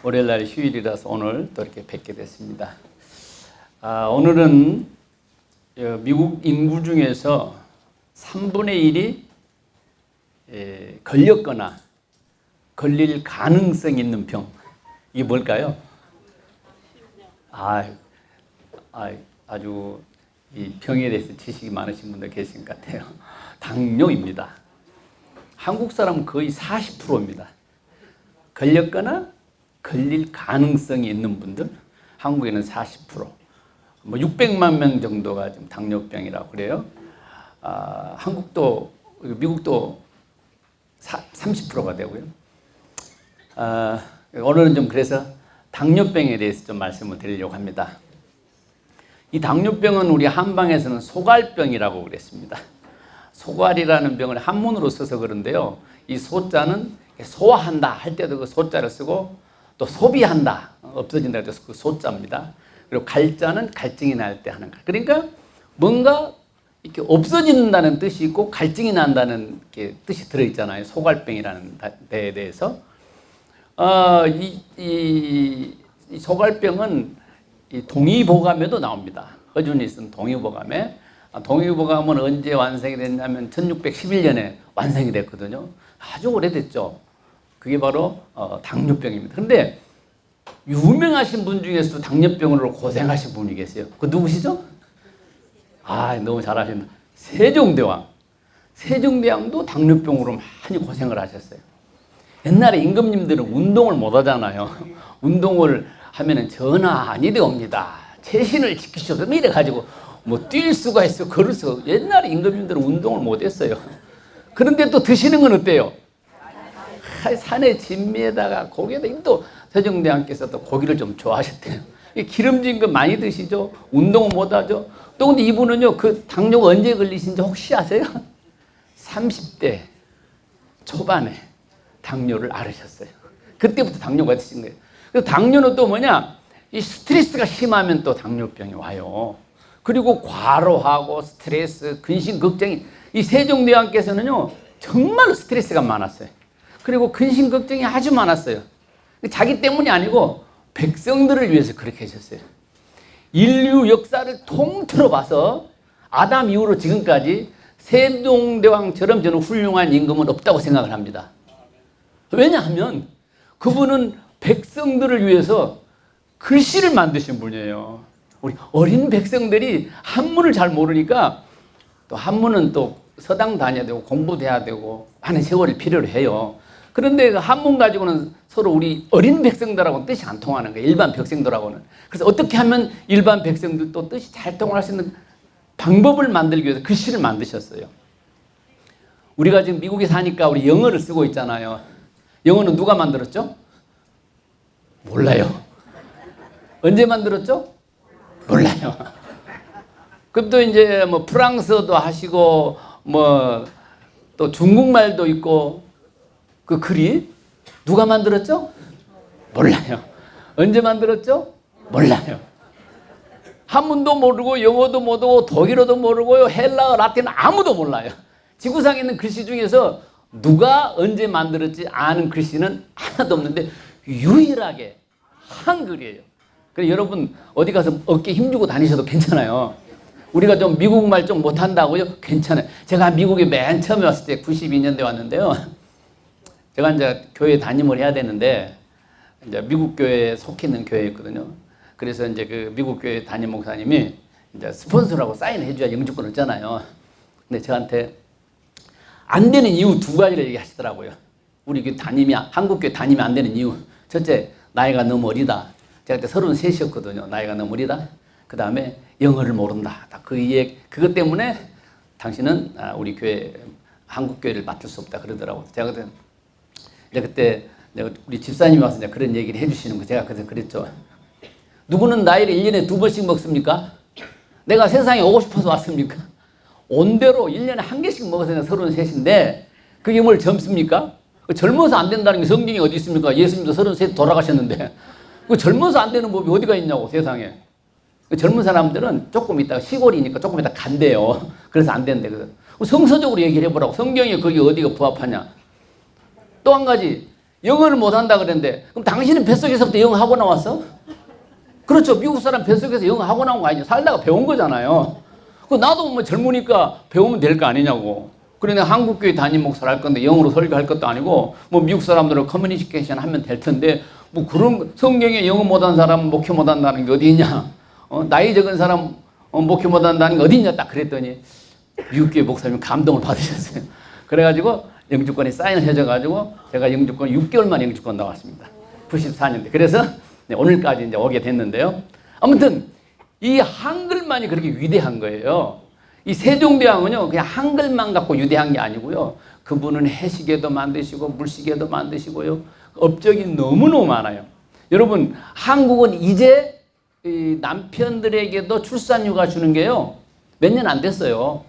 월요일날 휴일이라서 오늘 또 이렇게 뵙게 됐습니다. 오늘은 미국 인구 중에서 3분의 1이 걸렸거나 걸릴 가능성이 있는 병. 이게 뭘까요? 아주 이 병에 대해서 지식이 많으신 분들 계신 것 같아요. 당뇨입니다. 한국 사람은 거의 40%입니다. 걸렸거나 걸릴 가능성이 있는 분들, 한국에는 40%, 600만 명 정도가 지금 당뇨병이라고 그래요. 한국도, 미국도 30%가 되고요. 오늘은 좀 그래서 당뇨병에 대해서 좀 말씀을 드리려고 합니다. 이 당뇨병은 우리 한방에서는 소갈병이라고 그랬습니다. 소갈이라는 병을 한문으로 써서 그런데요. 이 소자는 소화한다 할 때도 그 소자를 쓰고 또 소비한다, 없어진다 해서 그 소자입니다. 그리고 갈자는 갈증이 날 때 하는 갈. 그러니까 뭔가 이렇게 없어진다는 뜻이 있고 갈증이 난다는 뜻이 들어있잖아요. 소갈병이라는 데에 대해서. 이 소갈병은 이 동의보감에도 나옵니다. 허준이 쓴 동의보감에. 동의보감은 언제 완성이 됐냐면 1611년에 완성이 됐거든요. 아주 오래됐죠. 그게 바로 당뇨병입니다. 그런데 유명하신 분 중에서도 당뇨병으로 고생하신 분이 계세요. 그 누구시죠? 너무 잘하신다. 세종대왕. 세종대왕도 당뇨병으로 많이 고생을 하셨어요. 옛날에 임금님들은 운동을 못 하잖아요. 운동을 하면은 전하안이 되옵니다. 최신을 지키셔서 이래가지고 뛸 수가 있어, 걸을 수가. 옛날에 임금님들은 운동을 못 했어요. 그런데 또 드시는 건 어때요? 산의 진미에다가 고기에다 또 세종대왕께서 또 고기를 좀 좋아하셨대요. 기름진 거 많이 드시죠? 운동은 못 하죠? 또 근데 이분은요, 그 당뇨가 언제 걸리신지 혹시 아세요? 30대 초반에 당뇨를 앓으셨어요. 그때부터 당뇨가 드신 거예요. 그래서 당뇨는 또 뭐냐? 이 스트레스가 심하면 또 당뇨병이 와요. 그리고 과로하고 스트레스, 근심, 걱정이, 이 세종대왕께서는요, 정말로 스트레스가 많았어요. 그리고 근심, 걱정이 아주 많았어요. 자기 때문이 아니고 백성들을 위해서 그렇게 하셨어요. 인류 역사를 통틀어 봐서 아담 이후로 지금까지 세종대왕처럼 저는 훌륭한 임금은 없다고 생각을 합니다. 왜냐하면 그분은 백성들을 위해서 글씨를 만드신 분이에요. 우리 어린 백성들이 한문을 잘 모르니까 또 한문은 또 서당 다녀야 되고 공부도 해야 되고 많은 세월을 필요로 해요. 그런데 그 한문 가지고는 서로 우리 어린 백성들하고는 뜻이 안 통하는 거예요. 일반 백성들하고는. 그래서 어떻게 하면 일반 백성들도 뜻이 잘 통할 수 있는 방법을 만들기 위해서 글씨를 만드셨어요. 우리가 지금 미국에 사니까 우리 영어를 쓰고 있잖아요. 영어는 누가 만들었죠? 몰라요. 언제 만들었죠? 몰라요. 그럼 또 이제 프랑스어도 하시고 또 중국말도 있고 그 글이 누가 만들었죠? 몰라요. 언제 만들었죠? 몰라요. 한문도 모르고 영어도 모르고 독일어도 모르고요. 헬라어, 라틴어 아무도 몰라요. 지구상에 있는 글씨 중에서 누가 언제 만들었지 아는 글씨는 하나도 없는데 유일하게 한글이에요. 그래서 여러분 어디 가서 어깨 힘주고 다니셔도 괜찮아요. 우리가 좀 미국말 좀 못한다고요? 괜찮아요. 제가 미국에 맨 처음에 왔을 때 92년도에 왔는데요. 제가 이제 교회 담임을 해야 되는데 이제 미국 교회에 속해 있는 교회였거든요. 그래서 이제 그 미국 교회 담임 목사님이 이제 스폰서라고 사인해 줘야 영주권 얻잖아요. 근데 저한테 안 되는 이유 두 가지를 얘기하시더라고요. 우리 교회 담임이 한국 교회 담임이 안 되는 이유. 첫째, 나이가 너무 어리다. 제가 그때 33이었거든요. 나이가 너무 어리다. 그 다음에 영어를 모른다. 그것 때문에 당신은 우리 교회 한국 교회를 맡을 수 없다 그러더라고요. 제가 그때 우리 집사님이 와서 이제 그런 얘기를 해주시는 거 제가 그래서 그랬죠. 누구는 나이를 1년에 2번씩 먹습니까? 내가 세상에 오고 싶어서 왔습니까? 온 대로 1년에 1개씩 먹어서 33인데 그게 뭘 젊습니까? 젊어서 안 된다는 게 성경이 어디 있습니까? 예수님도 33 돌아가셨는데 그 젊어서 안 되는 법이 어디가 있냐고 세상에. 젊은 사람들은 조금 있다가 시골이니까 조금 있다가 간대요. 그래서 안 된대. 성서적으로 얘기를 해보라고. 성경에 그게 어디가 부합하냐. 또 한 가지 영어를 못한다 그랬는데 그럼 당신은 뱃속에서부터 영어 하고 나왔어? 그렇죠. 미국 사람 뱃속에서 영어 하고 나온 거 아니죠. 살다가 배운 거잖아요. 그 나도 뭐 젊으니까 배우면 될 거 아니냐고. 그러니 한국교회 담임 목사를 할 건데 영어로 설교할 것도 아니고 뭐 미국 사람들은 커뮤니케이션 하면 될 텐데 뭐 그런 성경에 영어 못한 사람 목회 못한다는 게 어디 있냐. 나이 적은 사람 목회 못한다는 게 어디 있냐 딱 그랬더니 미국교회 목사님 감동을 받으셨어요. 그래가지고 영주권에 사인을 해줘가지고 제가 영주권 6개월 만에 영주권 나왔습니다. 94년대. 그래서 오늘까지 이제 오게 됐는데요. 아무튼 이 한글만이 그렇게 위대한 거예요. 이 세종대왕은요 그냥 한글만 갖고 위대한 게 아니고요. 그분은 해시계도 만드시고 물시계도 만드시고요. 업적이 너무너무 많아요. 여러분 한국은 이제 이 남편들에게도 출산휴가 주는 게요. 몇 년 안 됐어요.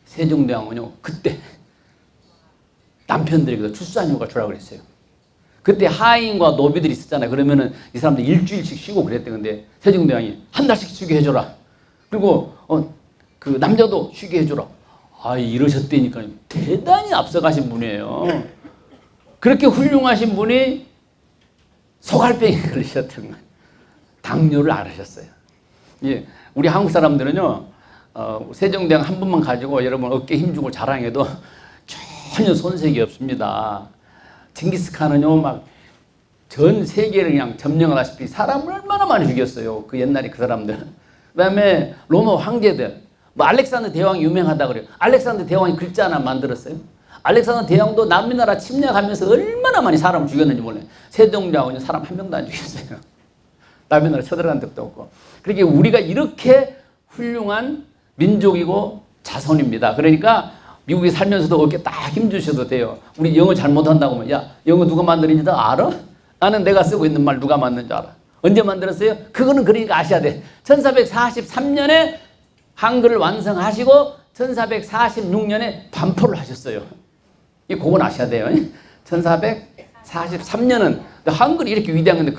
세종대왕은요 그때 남편들에게도 출산휴가 주라고 그랬어요. 그때 하인과 노비들이 있었잖아요. 그러면은 이 사람들 일주일씩 쉬고 그랬대. 근데 세종대왕이 한 달씩 쉬게 해줘라. 그리고 그 남자도 쉬게 해줘라. 아 이러셨다니까 대단히 앞서가신 분이에요. 그렇게 훌륭하신 분이 소갈병에 걸리셨던 거예요. 당뇨를 앓으셨어요. 예, 우리 한국 사람들은요 세종대왕 한 분만 가지고 여러분 어깨 힘주고 자랑해도 전혀 손색이 없습니다. 징기스칸은요 막 전 세계를 그냥 점령하다시피 사람을 얼마나 많이 죽였어요. 그 옛날에 그 사람들. 그 다음에 로마 황제들. 뭐 알렉산더 대왕이 유명하다 그래요. 알렉산더 대왕이 글자 하나 만들었어요. 알렉산더 대왕도 남의 나라 침략하면서 얼마나 많이 사람을 죽였는지 몰라요. 세종대왕은 사람 한 명도 안 죽였어요. 남의 나라 쳐들어간 적도 없고. 그렇게 우리가 이렇게 훌륭한 민족이고 자손입니다. 그러니까 미국에 살면서도 어깨 딱 힘주셔도 돼요. 우리 영어 잘못한다고 하면 야 영어 누가 만드는지 너 알아? 나는 내가 쓰고 있는 말 누가 만든 줄 알아. 언제 만들었어요? 그거는 그러니까 아셔야 돼. 1443년에 한글을 완성하시고 1446년에 반포를 하셨어요. 그건 아셔야 돼요. 1443년은 한글이 이렇게 위대한 건데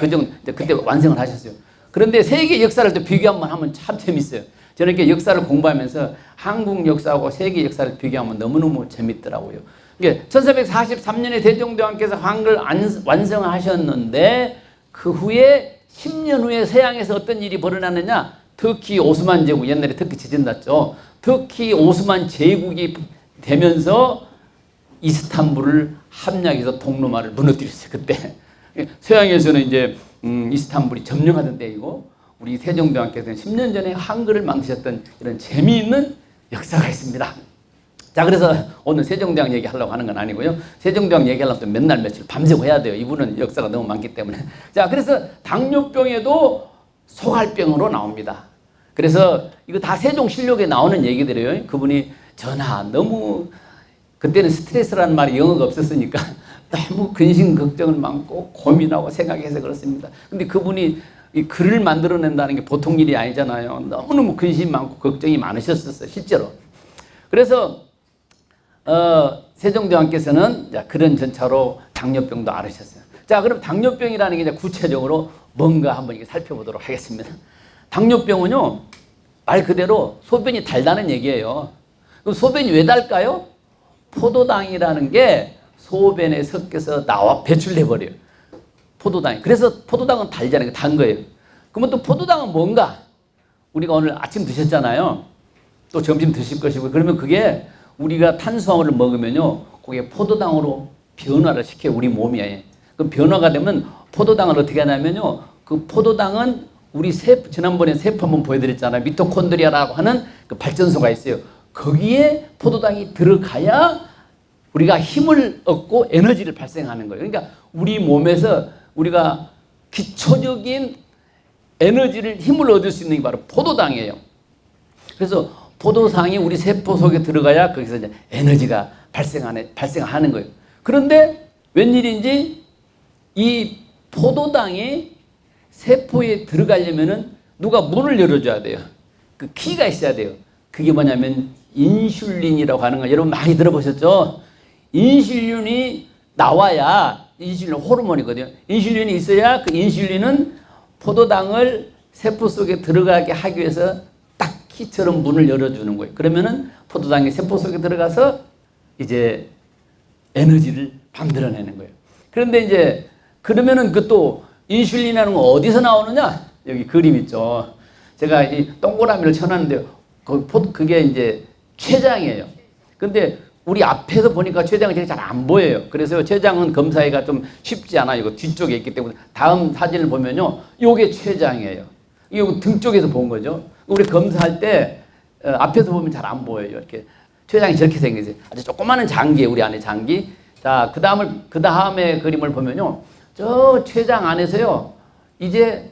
그때 완성을 하셨어요. 그런데 세계 역사를 또 비교한번 하면 참 재밌어요. 저는 이렇게 역사를 공부하면서 한국 역사하고 세계 역사를 비교하면 너무너무 재밌더라고요. 1443년에 세종대왕께서 한글 완성하셨는데 그 후에 10년 후에 서양에서 어떤 일이 벌어났느냐. 터키 오스만 제국, 옛날에 터키 지진 났죠. 터키 오스만 제국이 되면서 이스탄불을 함락해서 동로마를 무너뜨렸어요. 그때 서양에서는 이제 이스탄불이 점령하던 때이고 우리 세종대왕께서는 10년 전에 한글을 만드셨던 이런 재미있는 역사가 있습니다. 자, 그래서 오늘 세종대왕 얘기하려고 하는 건 아니고요. 세종대왕 얘기하려면 또 맨날 며칠 밤새고 해야 돼요. 이분은 역사가 너무 많기 때문에. 자, 그래서 당뇨병에도 소갈병으로 나옵니다. 그래서 이거 다 세종실록에 나오는 얘기들이에요. 그분이 전하 너무 그때는 스트레스라는 말이 영어가 없었으니까 너무 근심 걱정을 많고 고민하고 생각해서 그렇습니다. 근데 그분이 이 글을 만들어낸다는 게 보통 일이 아니잖아요. 너무너무 근심 많고 걱정이 많으셨었어요. 실제로. 그래서 세종대왕께서는 그런 전차로 당뇨병도 앓으셨어요. 자, 그럼 당뇨병이라는 게 이제 구체적으로 뭔가 한번 살펴보도록 하겠습니다. 당뇨병은요, 말 그대로 소변이 달다는 얘기예요. 그럼 소변이 왜 달까요? 포도당이라는 게 소변에 섞여서 배출돼 버려요. 포도당이. 그래서 포도당은 달잖아요. 단 거예요. 그러면 또 포도당은 뭔가? 우리가 오늘 아침 드셨잖아요. 또 점심 드실 것이고. 그러면 그게 우리가 탄수화물을 먹으면요, 그게 포도당으로 변화를 시켜요. 우리 몸이. 그 변화가 되면 포도당을 어떻게 하냐면요, 그 포도당은 우리 지난번에 세포 한번 보여드렸잖아요. 미토콘드리아라고 하는 그 발전소가 있어요. 거기에 포도당이 들어가야 우리가 힘을 얻고 에너지를 발생하는 거예요. 그러니까 우리 몸에서 우리가 기초적인 에너지를, 힘을 얻을 수 있는 게 바로 포도당이에요. 그래서 포도당이 우리 세포 속에 들어가야 거기서 이제 에너지가 발생하는 거예요. 그런데 웬일인지 이 포도당이 세포에 들어가려면은 누가 문을 열어줘야 돼요. 그 키가 있어야 돼요. 그게 뭐냐면 인슐린이라고 하는 거 여러분 많이 들어보셨죠? 인슐린이 나와야, 인슐린 호르몬이거든요. 인슐린이 있어야 그 인슐린은 포도당을 세포 속에 들어가게 하기 위해서 딱 키처럼 문을 열어주는 거예요. 그러면은 포도당이 세포 속에 들어가서 이제 에너지를 만들어내는 거예요. 그런데 이제 그러면은 그 또 인슐린이라는 건 어디서 나오느냐? 여기 그림 있죠. 제가 이 동그라미를 쳐놨는데 그게 이제 췌장이에요. 근데 우리 앞에서 보니까 췌장이 잘 안 보여요. 그래서 췌장은 검사하기가 좀 쉽지 않아요. 이거 뒤쪽에 있기 때문에 다음 사진을 보면요, 요게 췌장이에요. 이거 등 쪽에서 본 거죠. 우리 검사할 때 앞에서 보면 잘 안 보여요. 이렇게 췌장이 저렇게 생겼어요. 아주 조그마한 장기예요, 우리 안에 장기. 자, 그 다음에 그림을 보면요, 저 췌장 안에서요, 이제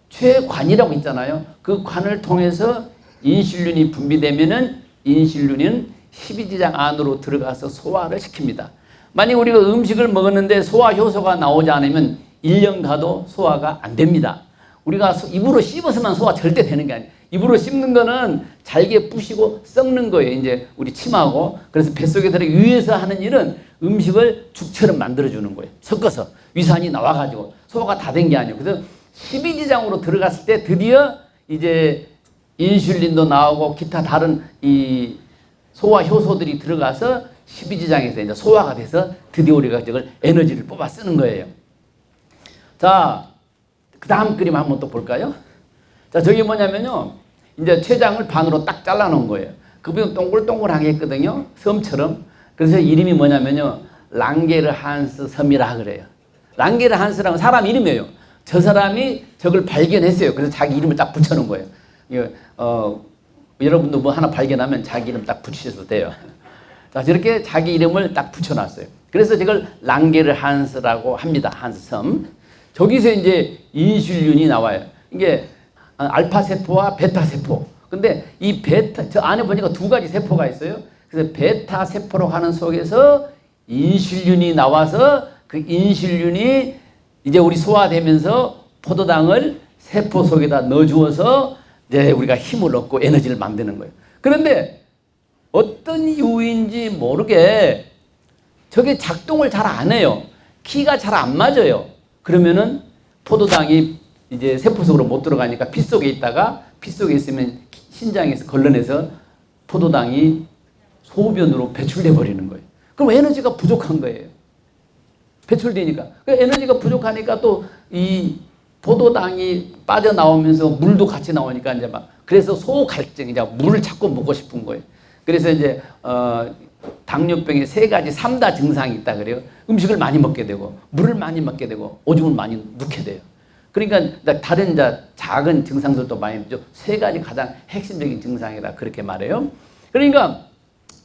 췌관이라고 있잖아요. 그 관을 통해서 인슐린이 분비되면은 인슐린은 십이지장 안으로 들어가서 소화를 시킵니다. 만약 우리가 음식을 먹었는데 소화 효소가 나오지 않으면 1년 가도 소화가 안 됩니다. 우리가 입으로 씹어서만 소화 절대 되는 게 아니에요. 입으로 씹는 거는 잘게 부시고 썩는 거예요. 이제 우리 침하고. 그래서 뱃속에 들어 위에서 하는 일은 음식을 죽처럼 만들어주는 거예요. 섞어서 위산이 나와가지고 소화가 다 된 게 아니에요. 그래서 십이지장으로 들어갔을 때 드디어 이제 인슐린도 나오고 기타 다른 이 소화 효소들이 들어가서 십이지장에서 이제 소화가 돼서 드디어 우리가 이걸 에너지를 뽑아 쓰는 거예요. 자, 그 다음 그림 한번 또 볼까요? 자, 저게 뭐냐면요, 이제 췌장을 반으로 딱 잘라놓은 거예요. 그 부분 동글동글하게 했거든요, 섬처럼. 그래서 이름이 뭐냐면요, 랑게르 한스 섬이라 그래요. 랑게르 한스라는 사람 이름이에요. 저 사람이 저걸 발견했어요. 그래서 자기 이름을 딱 붙여놓은 거예요. 여러분도 뭐 하나 발견하면 자기 이름 딱 붙이셔도 돼요. 자, 저렇게 자기 이름을 딱 붙여놨어요. 그래서 저걸 랑게르 한스라고 합니다. 한스 섬. 저기서 이제 인슐린이 나와요. 이게 알파 세포와 베타 세포. 근데 이 베타, 저 안에 보니까 두 가지 세포가 있어요. 그래서 베타 세포로 가는 속에서 인슐린이 나와서 그 인슐린이 이제 우리 소화되면서 포도당을 세포 속에다 넣어주어서 이제 우리가 힘을 얻고 에너지를 만드는 거예요. 그런데 어떤 이유인지 모르게 저게 작동을 잘 안 해요. 키가 잘 안 맞아요. 그러면은 포도당이 이제 세포 속으로 못 들어가니까 피 속에 있다가, 피 속에 있으면 신장에서 걸러내서 포도당이 소변으로 배출돼 버리는 거예요. 그럼 에너지가 부족한 거예요. 배출되니까. 그 에너지가 부족하니까 또 이 포도당이 빠져나오면서 물도 같이 나오니까 이제 막, 그래서 소갈증, 이제 물을 자꾸 먹고 싶은 거예요. 그래서 이제 당뇨병의 세 가지 3다 증상이 있다 그래요. 음식을 많이 먹게 되고, 물을 많이 먹게 되고, 오줌을 많이 넣게 돼요. 그러니까 다른 작은 증상들도 많이 있죠. 세 가지 가장 핵심적인 증상이다 그렇게 말해요. 그러니까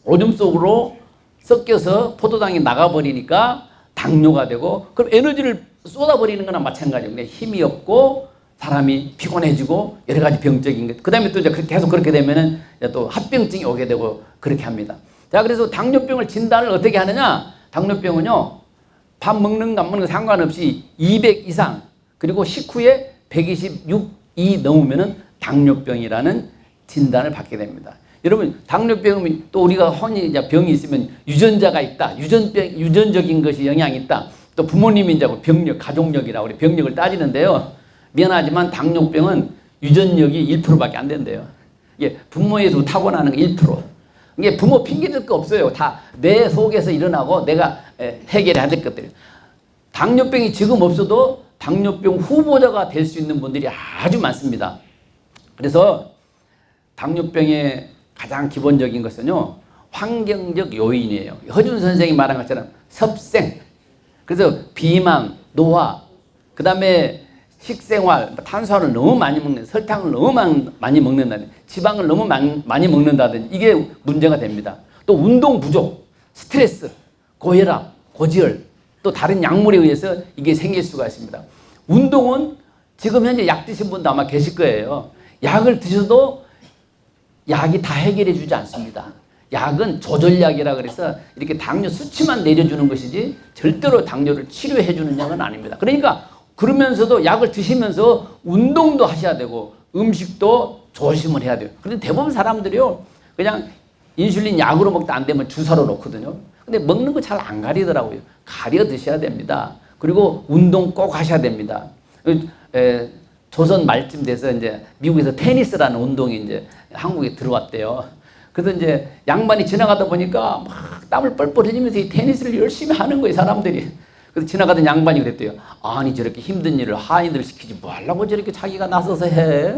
오줌 속으로 섞여서 포도당이 나가버리니까 당뇨가 되고, 그럼 에너지를 쏟아버리는 거나 마찬가지예요. 그냥 힘이 없고 사람이 피곤해지고 여러 가지 병적인 것. 그 다음에 또 이제 계속 그렇게 되면은 또 합병증이 오게 되고 그렇게 합니다. 자, 그래서 당뇨병을 진단을 어떻게 하느냐? 당뇨병은요, 밥 먹는 거 안 먹는 거 상관없이 200 이상, 그리고 식후에 126이 넘으면은 당뇨병이라는 진단을 받게 됩니다. 여러분, 당뇨병이 또 우리가 흔히 이제 병이 있으면 유전자가 있다. 유전적인 것이 영향이 있다. 또 부모님이 이제 병력, 가족력이라고 우리 병력을 따지는데요. 미안하지만 당뇨병은 유전력이 1%밖에 안 된대요. 이게 부모에도 타고나는 거 1%. 이게 부모 핑계댈 거 없어요. 다 내 속에서 일어나고 내가 해결해야 될 것들이에요. 당뇨병이 지금 없어도 당뇨병 후보자가 될 수 있는 분들이 아주 많습니다. 그래서 당뇨병의 가장 기본적인 것은요, 환경적 요인이에요. 허준 선생이 말한 것처럼 섭생, 그래서 비만, 노화, 그 다음에 식생활, 탄수화물을 너무 많이 먹는, 설탕을 너무 많이 먹는다든지, 지방을 너무 많이 먹는다든지, 이게 문제가 됩니다. 또 운동 부족, 스트레스, 고혈압, 고지혈, 또 다른 약물에 의해서 이게 생길 수가 있습니다. 운동은 지금 현재 약 드신 분도 아마 계실 거예요. 약을 드셔도 약이 다 해결해 주지 않습니다. 약은 조절약이라 그래서 이렇게 당뇨 수치만 내려주는 것이지 절대로 당뇨를 치료해 주는 약은 아닙니다. 그러니까 그러면서도 약을 드시면서 운동도 하셔야 되고 음식도 조심을 해야 돼요. 그런데 대부분 사람들이요, 그냥 인슐린 약으로 먹다 안 되면 주사로 놓거든요. 근데 먹는 거 잘 안 가리더라고요. 가려 드셔야 됩니다. 그리고 운동 꼭 하셔야 됩니다. 조선 말쯤 돼서 이제 미국에서 테니스라는 운동이 이제 한국에 들어왔대요. 그래서 이제 양반이 지나가다 보니까 막 땀을 뻘뻘 흘리면서 이 테니스를 열심히 하는 거예요, 사람들이. 그래서 지나가던 양반이 그랬대요. 아니 저렇게 힘든 일을 하인들 시키지 뭐 하려고 저렇게 자기가 나서서 해.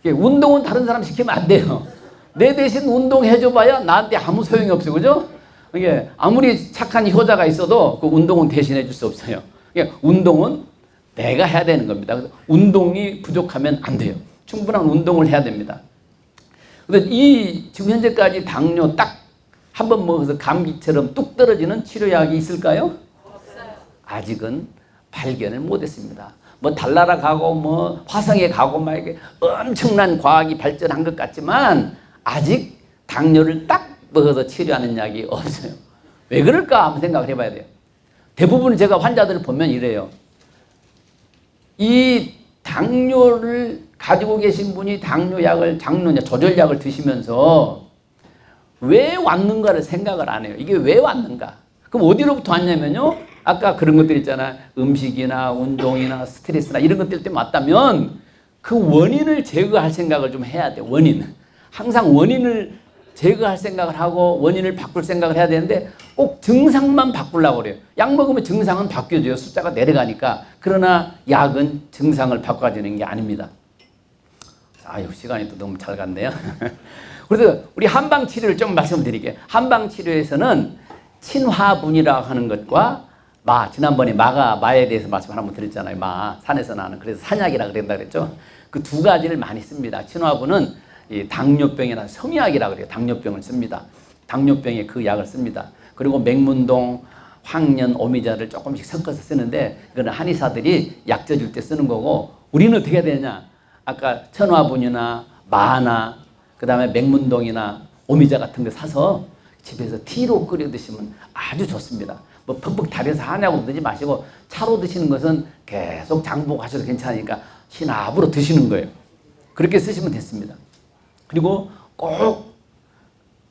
운동은 다른 사람 시키면 안 돼요. 내 대신 운동해줘봐야 나한테 아무 소용이 없어요. 그죠? 이게 아무리 착한 효자가 있어도 그 운동은 대신해 줄 수 없어요. 운동은 내가 해야 되는 겁니다. 그래서 운동이 부족하면 안 돼요. 충분한 운동을 해야 됩니다. 그래서 이 지금 현재까지 당뇨 딱 한 번 먹어서 감기처럼 뚝 떨어지는 치료약이 있을까요? 없어요. 아직은 발견을 못했습니다. 뭐 달나라 가고 뭐 화성에 가고 막 이게 엄청난 과학이 발전한 것 같지만 아직 당뇨를 딱 먹어서 치료하는 약이 없어요. 왜 그럴까 한번 생각을 해봐야 돼요. 대부분 제가 환자들을 보면 이래요. 이 당뇨를 가지고 계신 분이 당뇨약을 조절약을 드시면서 왜 왔는가를 생각을 안 해요. 이게 왜 왔는가? 그럼 어디로부터 왔냐면요. 아까 그런 것들 있잖아. 음식이나 운동이나 스트레스나 이런 것들 때문에 왔다면 그 원인을 제거할 생각을 좀 해야 돼요. 원인. 항상 원인을 제거할 생각을 하고 원인을 바꿀 생각을 해야 되는데 꼭 증상만 바꾸려고 그래요. 약 먹으면 증상은 바뀌어져요. 숫자가 내려가니까. 그러나 약은 증상을 바꿔주는 게 아닙니다. 아유, 시간이 또 너무 잘 갔네요. 그래서 우리 한방 치료를 좀 말씀드릴게요. 한방 치료에서는 친화분이라고 하는 것과 지난번에 마에 대해서 말씀 한번 드렸잖아요. 산에서 나는. 그래서 산약이라고 그랬다 그랬죠. 그 두 가지를 많이 씁니다. 친화분은 이 당뇨병이나 성약이라고 그래요. 당뇨병을 씁니다. 당뇨병에 그 약을 씁니다. 그리고 맹문동, 황련, 오미자를 조금씩 섞어서 쓰는데 이거는 한의사들이 약 쪄줄 때 쓰는 거고 우리는 어떻게 해야 되냐. 아까 천화분이나 마나 그 다음에 맹문동이나 오미자 같은 거 사서 집에서 티로 끓여 드시면 아주 좋습니다. 뭐 퍽퍽 달여서 하냐고 드지 마시고 차로 드시는 것은 계속 장복하셔도 괜찮으니까 신압으로 드시는 거예요. 그렇게 쓰시면 됐습니다. 그리고 꼭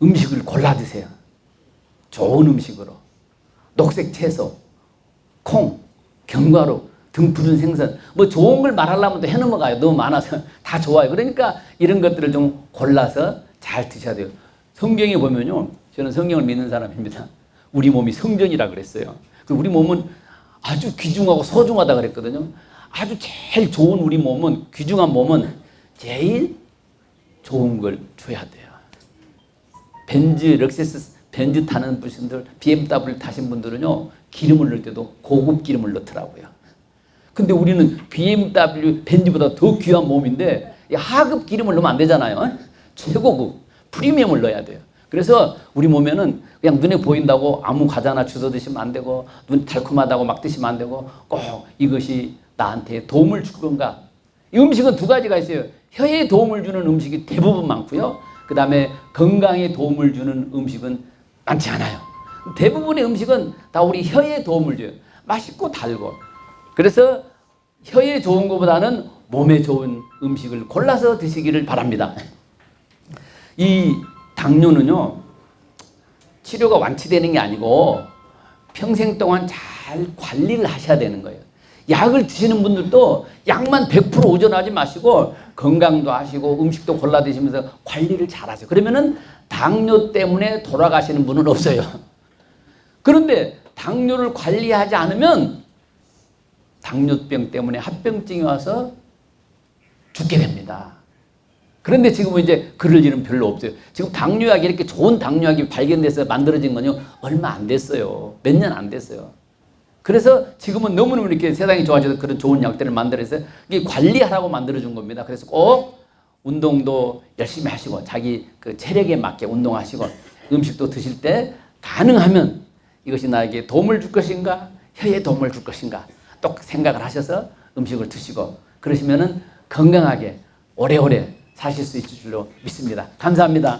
음식을 골라 드세요. 좋은 음식으로. 녹색 채소, 콩, 견과류, 등 푸른 생선. 뭐 좋은 걸 말하려면 또 해넘어가요. 너무 많아서 다 좋아요. 그러니까 이런 것들을 좀 골라서 잘 드셔야 돼요. 성경에 보면요. 저는 성경을 믿는 사람입니다. 우리 몸이 성전이라 그랬어요. 우리 몸은 아주 귀중하고 소중하다 그랬거든요. 아주 제일 좋은 우리 몸은, 귀중한 몸은 제일 좋은 걸 줘야 돼요. 럭세스 벤츠 타는 분들, BMW 타신 분들은요, 기름을 넣을 때도 고급 기름을 넣더라고요. 근데 우리는 BMW, 벤츠보다 더 귀한 몸인데 하급 기름을 넣으면 안 되잖아요. 최고급 프리미엄을 넣어야 돼요. 그래서 우리 몸에는 그냥 눈에 보인다고 아무 과자나 주워 드시면 안 되고 눈 달콤하다고 막 드시면 안 되고 꼭 이것이 나한테 도움을 줄 건가. 이 음식은 두 가지가 있어요. 혀에 도움을 주는 음식이 대부분 많고요. 그 다음에 건강에 도움을 주는 음식은 많지 않아요. 대부분의 음식은 다 우리 혀에 도움을 줘요. 맛있고 달고. 그래서 혀에 좋은 것보다는 몸에 좋은 음식을 골라서 드시기를 바랍니다. 이 당뇨는요, 치료가 완치되는 게 아니고 평생 동안 잘 관리를 하셔야 되는 거예요. 약을 드시는 분들도 약만 100% 의존하지 마시고 건강도 하시고 음식도 골라 드시면서 관리를 잘 하세요. 그러면은 당뇨 때문에 돌아가시는 분은 없어요. 그런데 당뇨를 관리하지 않으면 당뇨병 때문에 합병증이 와서 죽게 됩니다. 그런데 지금은 이제 그럴 일은 별로 없어요. 지금 당뇨약이 이렇게 좋은 당뇨약이 발견돼서 만들어진 건요, 얼마 안 됐어요. 몇 년 안 됐어요. 그래서 지금은 너무너무 이렇게 세상이 좋아져서 그런 좋은 약들을 만들어서 이게 관리하라고 만들어준 겁니다. 그래서 꼭 운동도 열심히 하시고 자기 그 체력에 맞게 운동하시고 음식도 드실 때 가능하면 이것이 나에게 도움을 줄 것인가, 혀에 도움을 줄 것인가 또 생각을 하셔서 음식을 드시고 그러시면은 건강하게 오래오래 사실 수 있을 줄로 믿습니다. 감사합니다.